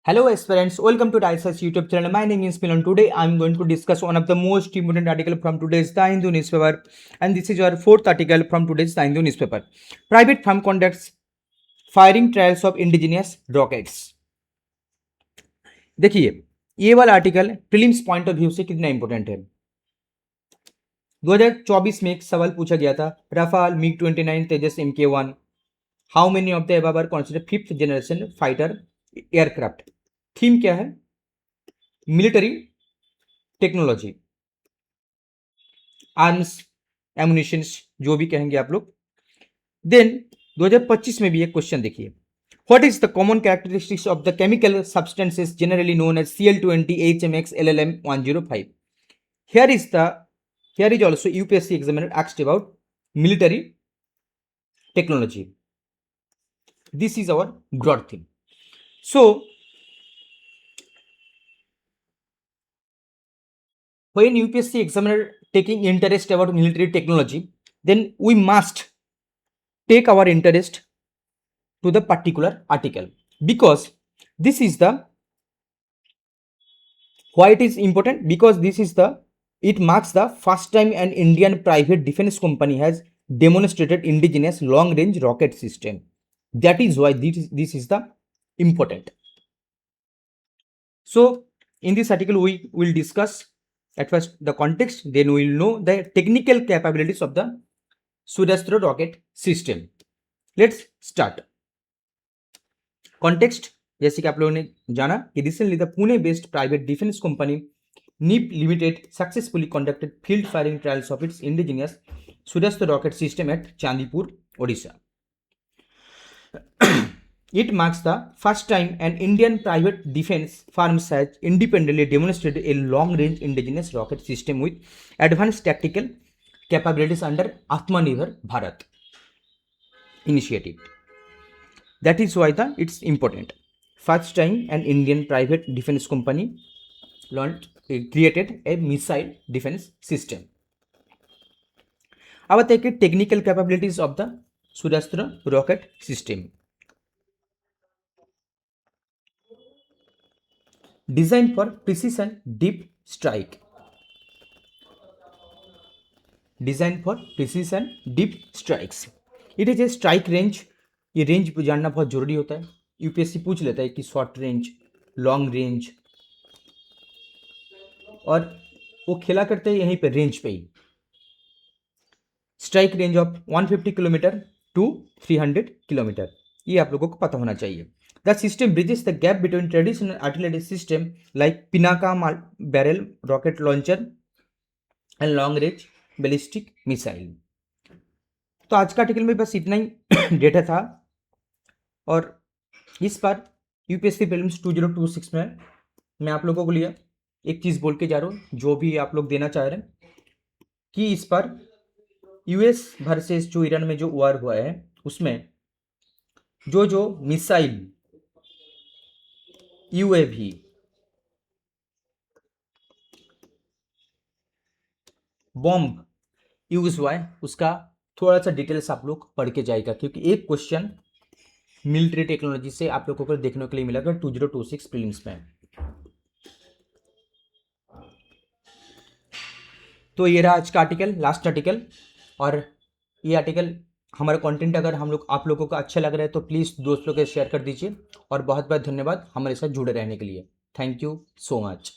Hello aspirants, welcome to ISS YouTube channel. My name is Milan. Today I am going to discuss one of the most important article from today's The Hindu newspaper, and this is your fourth article from today's The Hindu newspaper. Private firm conducts firing trials of indigenous rockets. देखिए ये वाला article prelims point of view से कितना important है। 2024 में एक सवाल पूछा गया था, Rafale, MiG 29, Tejas MK1, how many of the above are considered fifth generation fighter aircraft. Theme क्या है? मिलिट्री टेक्नोलॉजी, आर्म्स, एमुनिशंस, जो भी कहेंगे आप लोग। देन 2025 में भी एक क्वेश्चन देखिए, what is the common characteristics of the chemical substances generally known as Cl20 HMX LLM 105। here is also UPSC examiner asked about military technology. This is our broad theme. So when UPSC examiner taking interest about military technology, then we must take our interest to the particular article, because this is the why it is important, because it marks the first time an Indian private defense company has demonstrated indigenous long range rocket system. That is why this is the important. So in this article we will discuss at first the context, then we will know the technical capabilities of the Surastra rocket system. Let's start. Context, जैसे कि आप लोगों ने जाना कि recently the Pune based private defence company NIP limited successfully conducted field firing trials of its indigenous Surastra rocket system at Chandipur, Odisha. It marks the first time an Indian private defense firm has independently demonstrated a long-range indigenous rocket system with advanced tactical capabilities under Atmanirbhar Bharat initiative. That is why it's important. First time an Indian private defense company created a missile defense system. Now take technical capabilities of the Surastra rocket system. Designed for precision deep strike. Designed for precision deep strikes. It is a strike range. ये range जानना बहुत जरूरी होता है। UPSC पूछ लेता है कि शॉर्ट रेंज, लॉन्ग रेंज, और वो खेला करते हैं यहीं पे रेंज पे ही। Strike range of 150 kilometre to 300 kilometre, ये आप लोगों को पता होना चाहिए। The system bridges the gap between traditional artillery system like Pinaka barrel rocket launcher and long range ballistic missile. तो आज का आर्टिकल में बस इतना ही डेटा था, और इस बार यूपीएससी प्रीलिम्स 2026 में मैं आप लोगों को लिए एक चीज़ बोल के जा रहा हूँ, जो भी आप लोग देना चाह रहे हैं, कि इस बार यूएस वर्सेस जो ईरान में जो वार हुआ है उसमें जो मिसाइल, यूएवी, बॉम्ब यूज हुआ है उसका थोड़ा सा डिटेल्स आप लोग पढ़ के जाएगा, क्योंकि एक क्वेश्चन मिलिट्री टेक्नोलॉजी से आप लोगों को देखने के लिए मिलेगा 2026 प्रीलिम्स में। तो ये रहा आज का आर्टिकल, लास्ट आर्टिकल। और ये आर्टिकल हमारा कंटेंट अगर आप लोगों को अच्छा लग रहा है तो प्लीज़ दोस्तों के शेयर कर दीजिए, और बहुत बहुत धन्यवाद हमारे साथ जुड़े रहने के लिए। Thank you so much.